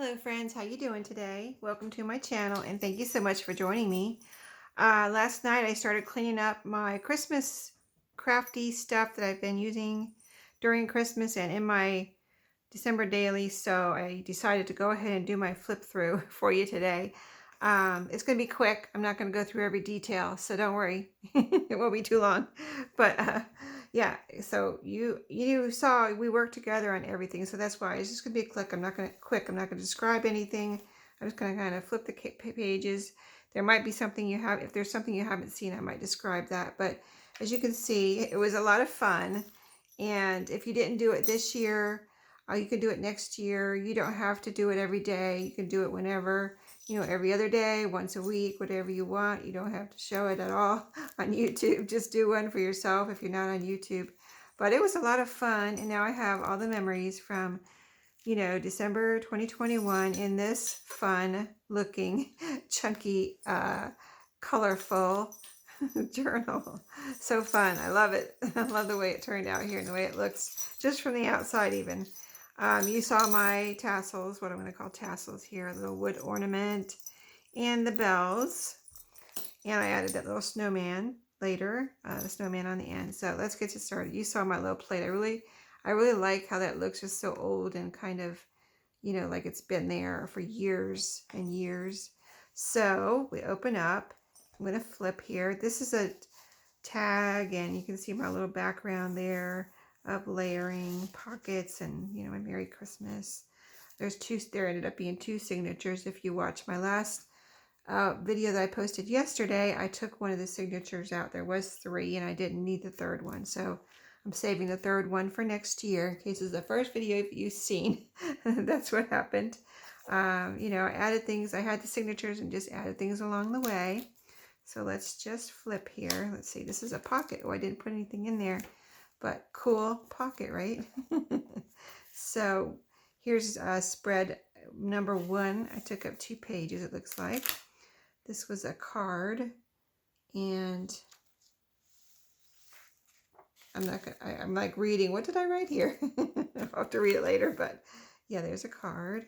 Hello friends, how you doing today? Welcome to my channel and thank you so much for joining me. Last night I started cleaning up my Christmas crafty stuff that I've been using during Christmas and in my December daily, so I decided to go ahead and do my flip through for you today. It's going to be quick. I'm not going to go through every detail, so don't worry. It won't be too long. But yeah, so you saw we worked together on everything, so that's why it's just going to be I'm not going to describe anything. I'm just going to kind of flip the pages. There might be something you have. If there's something you haven't seen, I might describe that. But as you can see, it was a lot of fun. And if you didn't do it this year, you can do it next year. You don't have to do it every day. You can do it whenever, every other day, once a week, whatever you want. You don't have to show it at all on YouTube. Just do one for yourself if you're not on YouTube. But it was a lot of fun. And now I have all the memories from, December 2021 in this fun looking, chunky, colorful journal. So fun. I love it. I love the way it turned out here and the way it looks just from the outside even. You saw my tassels, what I'm going to call tassels here, a little wood ornament and the bells. And I added that little snowman later, the snowman on the end. So let's get started. You saw my little plate. I really like how that looks, just so old and kind of, like it's been there for years and years. So we open up. I'm going to flip here. This is a tag, and you can see my little background there of layering pockets and, my Merry Christmas. There ended up being two signatures. If you watch my last video that I posted yesterday, I took one of the signatures out. There was three, and I didn't need the third one. So I'm saving the third one for next year in case it's the first video you've seen. That's what happened. I added things. I had the signatures and just added things along the way. So let's just flip here. Let's see. This is a pocket. Oh, I didn't put anything in there, but cool pocket, right? So here's spread number 1. I took up 2 pages, it looks like. This was a card, and I'm like reading. What did I write here? I'll have to read it later, but yeah, there's a card.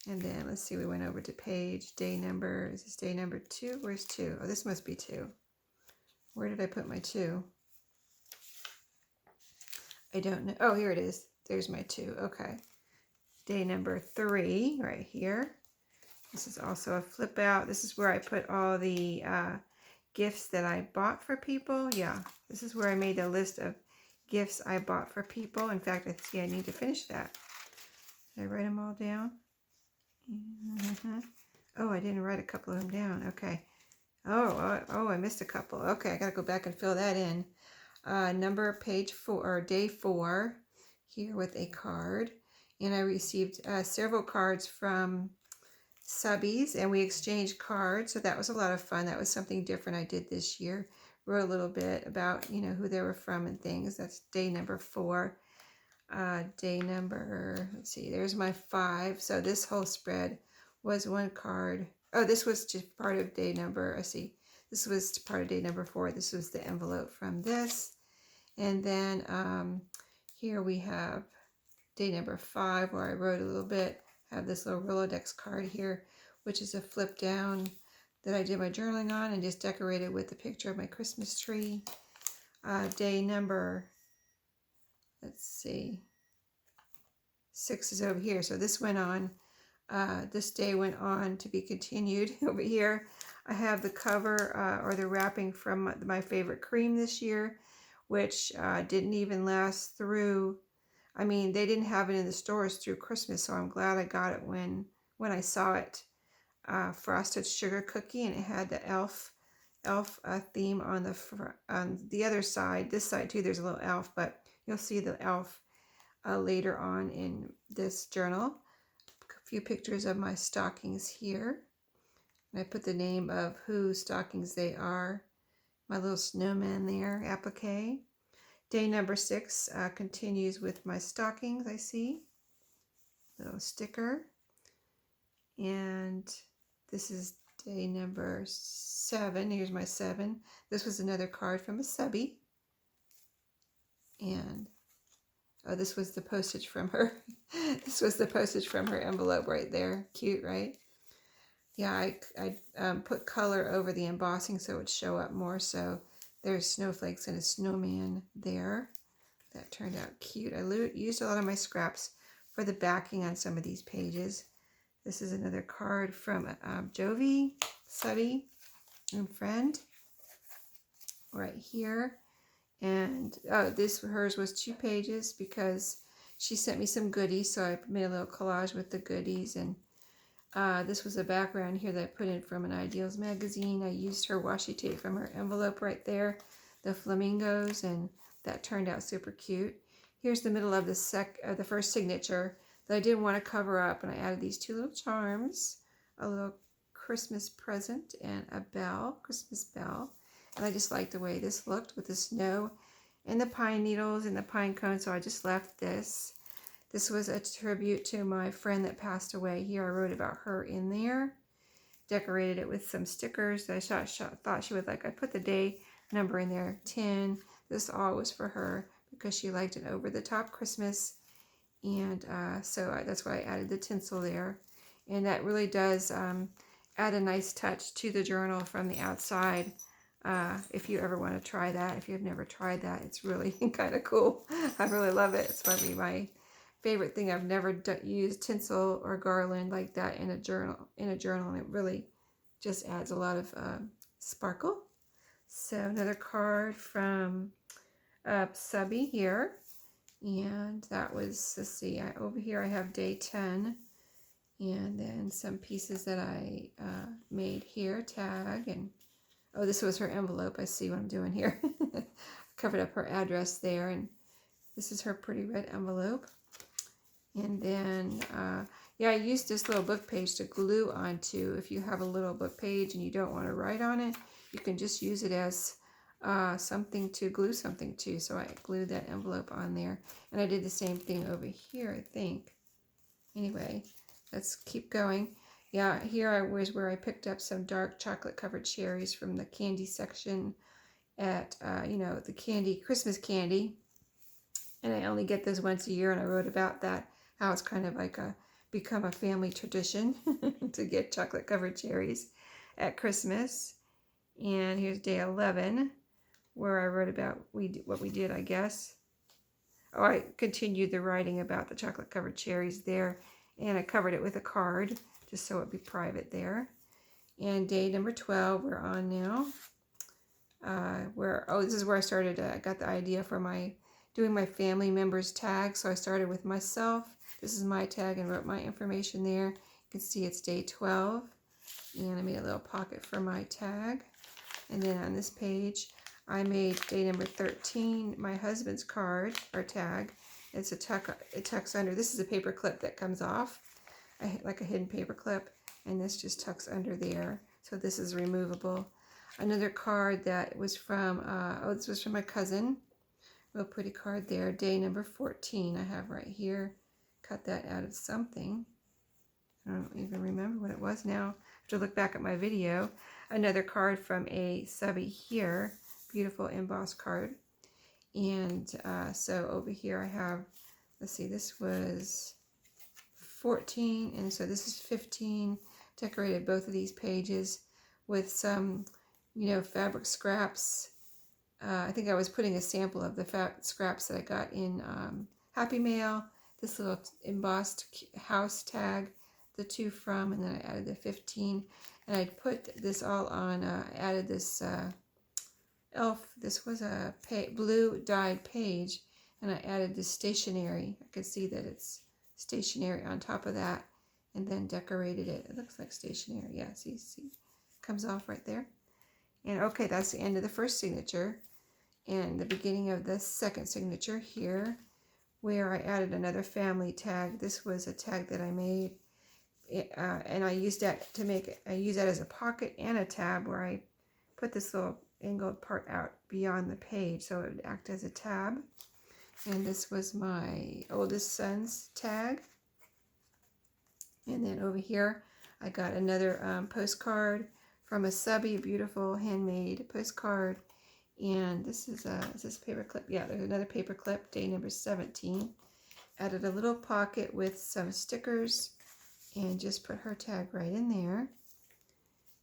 And then let's see, we went over to page day number. Is this day number 2? Where's 2? Oh, this must be 2. Where did I put my 2? I don't know. Oh, here it is. There's my 2. Okay. Day number 3 right here. This is also a flip out. This is where I put all the gifts that I bought for people. Yeah, this is where I made a list of gifts I bought for people. In fact, I need to finish that. Did I write them all down? Oh, I didn't write a couple of them down. Okay. Oh, I missed a couple. Okay, I got to go back and fill that in. Page 4, or day 4, here with a card. And I received several cards from subbies, and we exchanged cards. So that was a lot of fun. That was something different I did this year. Wrote a little bit about, who they were from and things. That's day number 4. Day number, let's see, there's my 5. So this whole spread was one card. Oh, this was just part of day number, I see. This was part of day number 4. This was the envelope from this. And then here we have day number 5, where I wrote a little bit. I have this little Rolodex card here, which is a flip down that I did my journaling on and just decorated with the picture of my Christmas tree. Day number, let's see, 6 is over here. So this went on, this day went on to be continued. Over here, I have the cover or the wrapping from my favorite cream this year, which didn't even last through, I mean, they didn't have it in the stores through Christmas, so I'm glad I got it when I saw it. Frosted sugar cookie, and it had the elf theme on the other side. This side too, there's a little elf, but you'll see the elf later on in this journal. A few pictures of my stockings here. And I put the name of whose stockings they are. My little snowman there, applique. Day number 6 continues with my stockings, I see. Little sticker. And this is day number 7. Here's my 7. This was another card from a subby. And Oh, this was the postage from her. This was the postage from her envelope right there. Cute, right? Yeah, I put color over the embossing so it would show up more. So there's snowflakes and a snowman there. That turned out cute. I used a lot of my scraps for the backing on some of these pages. This is another card from Jovi, Subby, and friend right here. And oh, hers was 2 pages because she sent me some goodies, so I made a little collage with the goodies. And this was a background here that I put in from an Ideals magazine. I used her washi tape from her envelope right there, the flamingos, and that turned out super cute. Here's the middle of the first signature that I didn't want to cover up, and I added these 2 little charms, a little Christmas present and a bell, Christmas bell. And I just liked the way this looked with the snow and the pine needles and the pine cone, so I just left this. This was a tribute to my friend that passed away. Here I wrote about her in there. Decorated it with some stickers that I thought she would like. I put the day number in there, 10. This all was for her because she liked an over-the-top Christmas. And so that's why I added the tinsel there. And that really does add a nice touch to the journal from the outside. If you ever want to try that, if you've never tried that, it's really kind of cool. I really love it. It's probably my favorite thing. I've never used tinsel or garland like that in a journal. And it really just adds a lot of sparkle. So another card from Subby here, and that was, let's see, over here I have day 10, and then some pieces that I made here, tag, and oh, this was her envelope. I see what I'm doing here. Covered up her address there, and this is her pretty red envelope. And then, yeah, I used this little book page to glue onto. If you have a little book page and you don't want to write on it, you can just use it as something to glue something to. So I glued that envelope on there. And I did the same thing over here, I think. Anyway, let's keep going. Yeah, here was where I picked up some dark chocolate covered cherries from the candy section at, you know, the candy, Christmas candy. And I only get those once a year, and I wrote about that, how it's kind of like become a family tradition to get chocolate covered cherries at Christmas. And here's day 11, where I wrote about what we did, I guess. Oh, I continued the writing about the chocolate covered cherries there, and I covered it with a card just so it'd be private there. And day number 12, we're on now. This is where I started. I got the idea for doing my family members tag. So I started with myself. This is my tag and wrote my information there. You can see it's day 12. And I made a little pocket for my tag. And then on this page, I made day number 13, my husband's card or tag. It's it tucks under. This is a paper clip that comes off, like a hidden paper clip. And this just tucks under there. So this is removable. Another card that was from, this was from my cousin. Real pretty card there. Day number 14 I have right here. Cut that out of something. I don't even remember what it was now. I have to look back at my video. Another card from a subby here. Beautiful embossed card. And so over here I have, let's see, this was 14. And so this is 15. Decorated both of these pages with some, you know, fabric scraps. I think I was putting a sample of the scraps that I got in Happy Mail. This little embossed house tag, the 2 from, and then I added the 15. And I put this all on, I added this elf. This was a blue dyed page, and I added this stationery. I could see that it's stationery on top of that, and then decorated it. It looks like stationery. Yeah, see, comes off right there. And okay, that's the end of the first signature. And the beginning of the second signature here, where I added another family tag. This was a tag that I made, and I used that I use that as a pocket and a tab, where I put this little angled part out beyond the page so it would act as a tab. And this was my oldest son's tag. And then over here I got another postcard from a subby, beautiful handmade postcard. And this is this paper clip? Yeah, there's another paper clip, day number 17. Added a little pocket with some stickers and just put her tag right in there.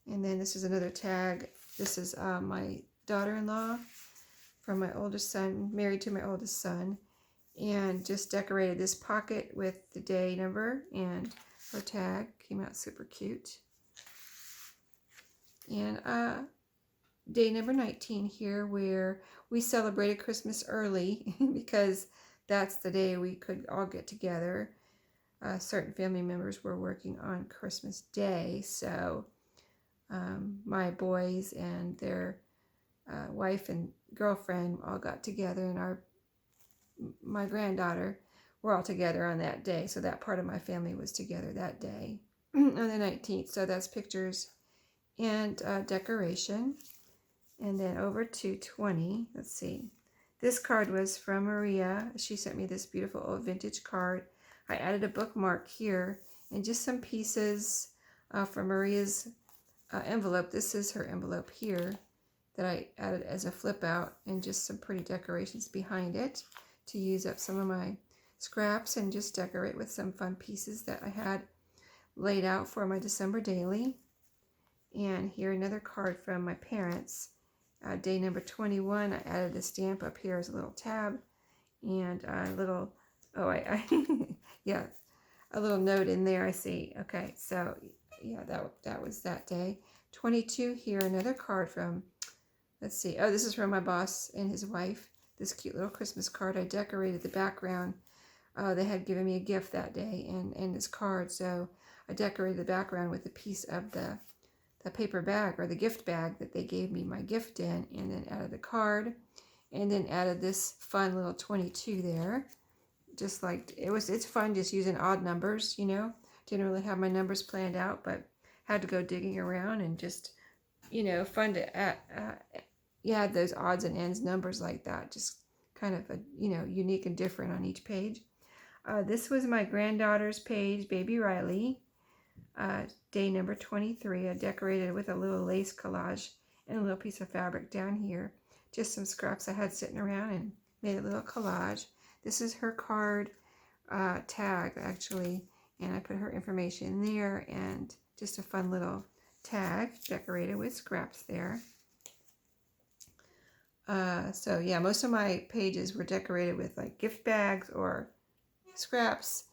And then this is another tag. This is my daughter-in-law from my oldest son, married to my oldest son. And just decorated this pocket with the day number and her tag. Came out super cute. And day number 19 here, where we celebrated Christmas early because that's the day we could all get together. Certain family members were working on Christmas Day, so my boys and their wife and girlfriend all got together, and my granddaughter were all together on that day. So that part of my family was together that day on the 19th. So that's pictures and decoration. And then over to 20, let's see. This card was from Maria. She sent me this beautiful old vintage card. I added a bookmark here and just some pieces from Maria's envelope. This is her envelope here that I added as a flip out, and just some pretty decorations behind it to use up some of my scraps and just decorate with some fun pieces that I had laid out for my December daily. And here another card from my parents. Day number 21, I added a stamp up here as a little tab and a little, yeah, a little note in there, I see. Okay, so yeah, that was that day. 22 here, another card from, let's see, oh, this is from my boss and his wife. This cute little Christmas card. I decorated the background. They had given me a gift that day and this card, so I decorated the background with a piece of the paper bag, or the gift bag that they gave me my gift in, and then added the card, and then added this fun little 22 there. Just like, it's fun just using odd numbers, you know. Didn't really have my numbers planned out, but had to go digging around, and just, you know, fun to add those odds and ends numbers like that. Just kind of a, you know, unique and different on each page. This was my granddaughter's page, Baby Riley. Day number 23, I decorated with a little lace collage and a little piece of fabric down here. Just some scraps I had sitting around, and made a little collage. This is her card tag, actually, and I put her information in there, and just a fun little tag decorated with scraps there. So yeah, most of my pages were decorated with like gift bags or scraps.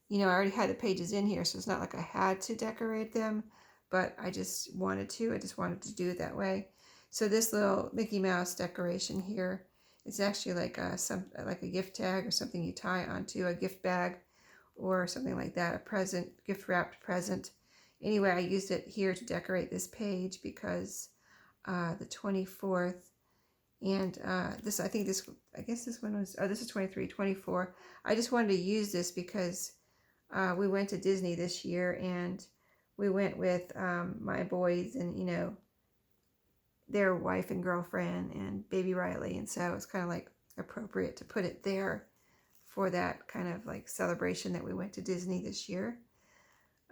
You know, I already had the pages in here, so it's not like I had to decorate them, but I just wanted to. I just wanted to do it that way. So this little Mickey Mouse decoration here is actually like a gift tag, or something you tie onto a gift bag or something like that, a present, gift wrapped present. Anyway, I used it here to decorate this page because the 24th, and I guess this one was, this is 23, 24. I just wanted to use this because we went to Disney this year, and we went with my boys and, you know, their wife and girlfriend and baby Riley. And so it's kind of like appropriate to put it there for that kind of like celebration that we went to Disney this year.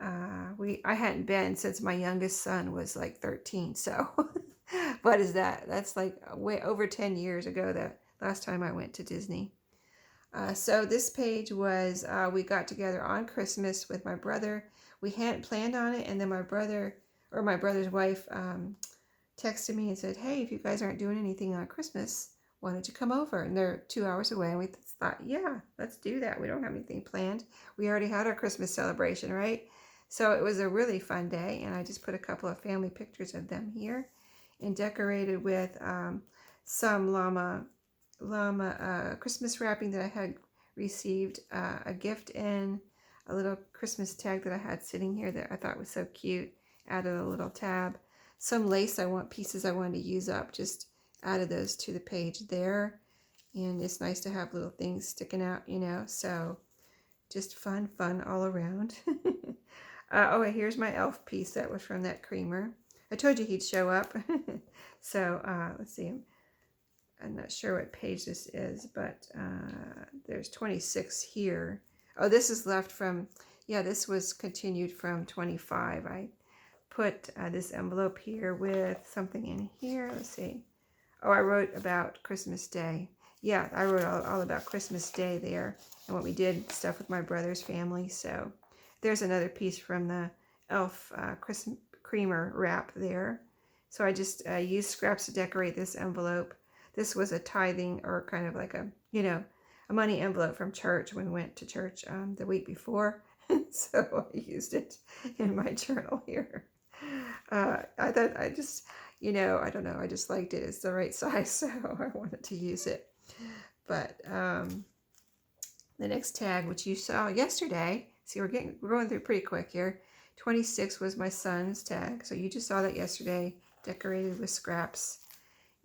I hadn't been since my youngest son was like 13. So what is that? That's like way over 10 years ago, the last time I went to Disney. So this page was, we got together on Christmas with my brother. We hadn't planned on it, and then my brother's wife texted me and said, hey, if you guys aren't doing anything on Christmas, why don't you come over? And they're 2 hours away, and we thought, yeah, let's do that. We don't have anything planned. We already had our Christmas celebration, right? So it was a really fun day, and I just put a couple of family pictures of them here and decorated with some llama Christmas wrapping that I had received, a gift in, a little Christmas tag that I had sitting here that I thought was so cute. Added a little tab. Some lace pieces I wanted to use up, just added those to the page there. And it's nice to have little things sticking out, you know, so just fun all around. Oh, and here's my elf piece that was from that creamer. I told you he'd show up. So let's see. I'm not sure what page this is, but there's 26 here. Oh, this is left from, yeah, this was continued from 25. I put this envelope here with something in here. Let's see. Oh, I wrote about Christmas Day. Yeah, I wrote all about Christmas Day there and what we did, stuff with my brother's family. So there's another piece from the elf Christmas creamer wrap there. So I just used scraps to decorate this envelope. This was a tithing, or kind of like a, a money envelope from church when we went to church the week before. So I used it in my journal here. I thought I don't know, I just liked it. It's the right size, so I wanted to use it. But the next tag, which you saw yesterday, see, we're going through pretty quick here. 26 was my son's tag, so you just saw that yesterday, decorated with scraps.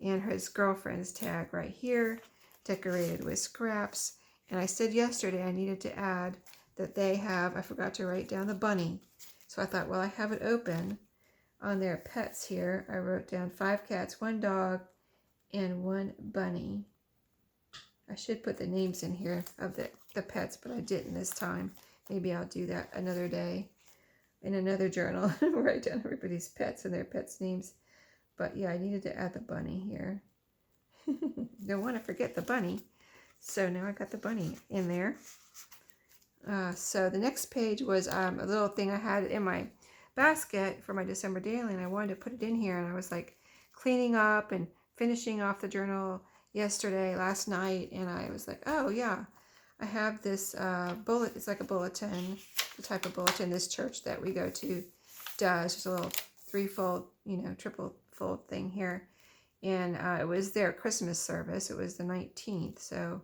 And his girlfriend's tag right here, decorated with scraps. And I said yesterday I needed to add that they have, I forgot to write down the bunny. So I thought, well, I have it open on their pets here. I wrote down 5 cats, 1 dog, and 1 bunny. I should put the names in here of the pets, but I didn't this time. Maybe I'll do that another day in another journal. Write down everybody's pets and their pets' names. But yeah, I needed to add the bunny here. Don't want to forget the bunny. So now I got the bunny in there. So the next page was a little thing I had in my basket for my December daily, and I wanted to put it in here, and I was like cleaning up and finishing off the journal last night, and I was like, oh yeah, I have this it's like a bulletin, the type of bulletin this church that we go to does, just a little 3-fold, triple fold thing here. And it was their Christmas service. It was the 19th, so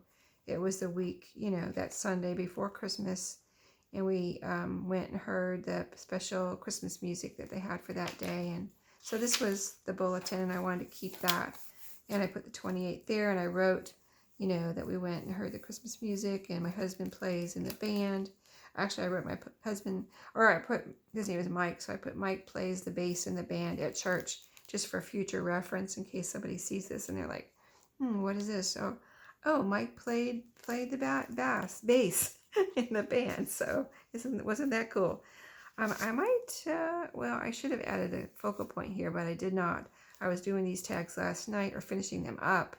it was the week, that Sunday before Christmas. And we went and heard the special Christmas music that they had for that day. And so this was the bulletin, and I wanted to keep that. And I put the 28th there, and I wrote, that we went and heard the Christmas music, and my husband plays in the band. Actually, I wrote my husband, or I put, his name is Mike, so I put Mike plays the bass in the band at church, just for future reference in case somebody sees this and they're like, what is this? Oh, Mike played the bass in the band. So wasn't that cool? I might, well, I should have added a focal point here, but I did not. I was doing these tags last night, or finishing them up.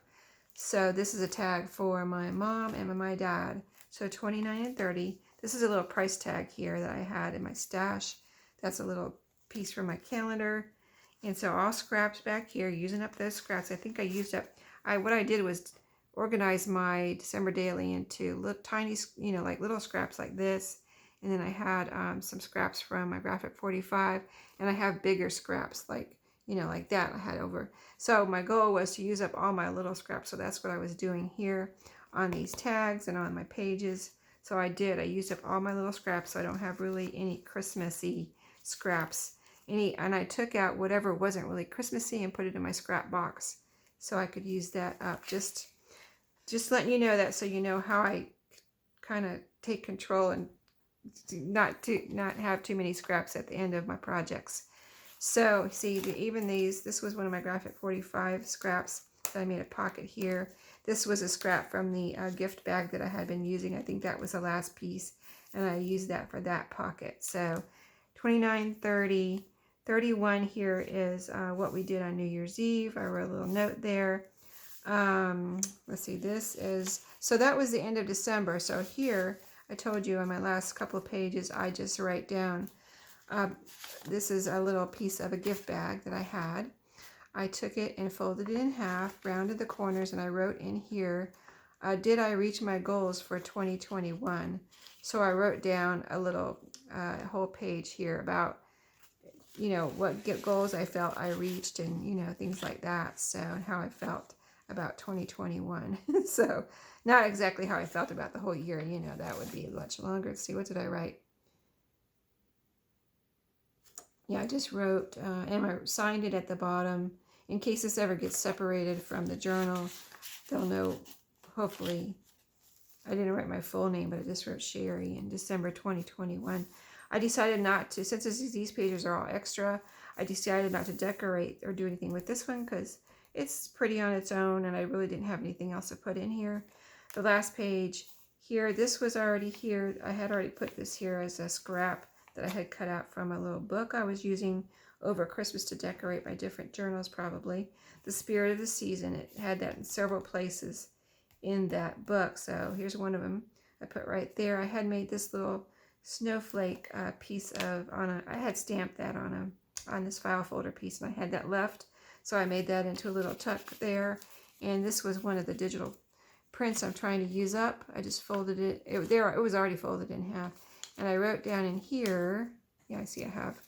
So this is a tag for my mom and my dad. So 29 and 30. This is a little price tag here that I had in my stash. That's a little piece from my calendar. And so all scraps back here, using up those scraps. I think I used up, what I did was organize my December daily into little tiny, like little scraps like this. And then I had some scraps from my graphic 45, and I have bigger scraps like, like that I had over. So my goal was to use up all my little scraps. So that's what I was doing here on these tags and on my pages. So I used up all my little scraps, so I don't have really any Christmassy scraps. And I took out whatever wasn't really Christmassy and put it in my scrap box, so I could use that up. Just letting you know that, so you know how I kind of take control and not have too many scraps at the end of my projects. So see, this was one of my graphic 45 scraps. So I made a pocket here. This was a scrap from the gift bag that I had been using. I think that was the last piece, and I used that for that pocket. So 29, 30, 31 here is what we did on New Year's Eve. I wrote a little note there. Let's see, so that was the end of December. So here, I told you on my last couple of pages, I just write down, this is a little piece of a gift bag that I had. I took it and folded it in half, rounded the corners, and I wrote in here, did I reach my goals for 2021? So I wrote down a little whole page here about, what goals I felt I reached, and, things like that. So, and how I felt about 2021. So not exactly how I felt about the whole year, that would be much longer. Let's see, what did I write? Yeah, I just wrote, and I signed it at the bottom. In case this ever gets separated from the journal, they'll know, hopefully. I didn't write my full name, but I just wrote Sheree in December 2021. I decided not to, since these pages are all extra, I decided not to decorate or do anything with this one because it's pretty on its own, and I really didn't have anything else to put in here. The last page here, this was already here. I had already put this here as a scrap that I had cut out from a little book I was using over Christmas to decorate my different journals probably. The Spirit of the Season, it had that in several places in that book. So here's one of them I put right there. I had made this little snowflake piece of, I had stamped that on this file folder piece, and I had that left. So I made that into a little tuck there. And this was one of the digital prints I'm trying to use up. I just folded it. It was already folded in half. And I wrote down in here, yeah, I see I have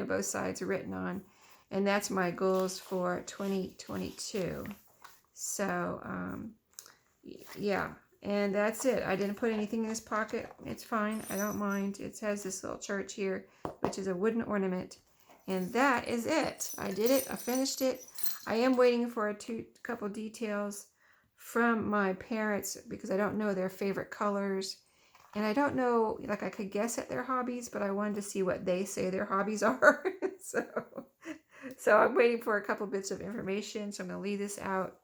both sides are written on. And that's my goals for 2022. So, yeah, and that's it. I didn't put anything in this pocket. It's fine. I don't mind. It has this little church here, which is a wooden ornament. And that is it. I did it. I finished it. I am waiting for a couple details from my parents because I don't know their favorite colors. And I don't know, like I could guess at their hobbies, but I wanted to see what they say their hobbies are. So I'm waiting for a couple bits of information. So I'm going to leave this out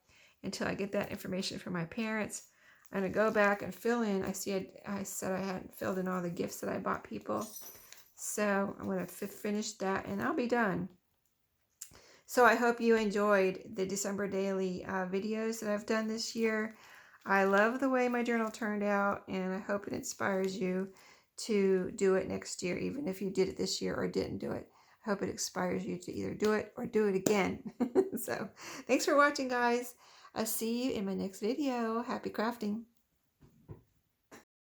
until I get that information from my parents. I'm going to go back and fill in. I said I hadn't filled in all the gifts that I bought people. So I'm going to finish that and I'll be done. So I hope you enjoyed the December daily videos that I've done this year. I love the way my journal turned out, and I hope it inspires you to do it next year, even if you did it this year or didn't do it. I hope it inspires you to either do it or do it again. So thanks for watching, guys. I'll see you in my next video. Happy crafting.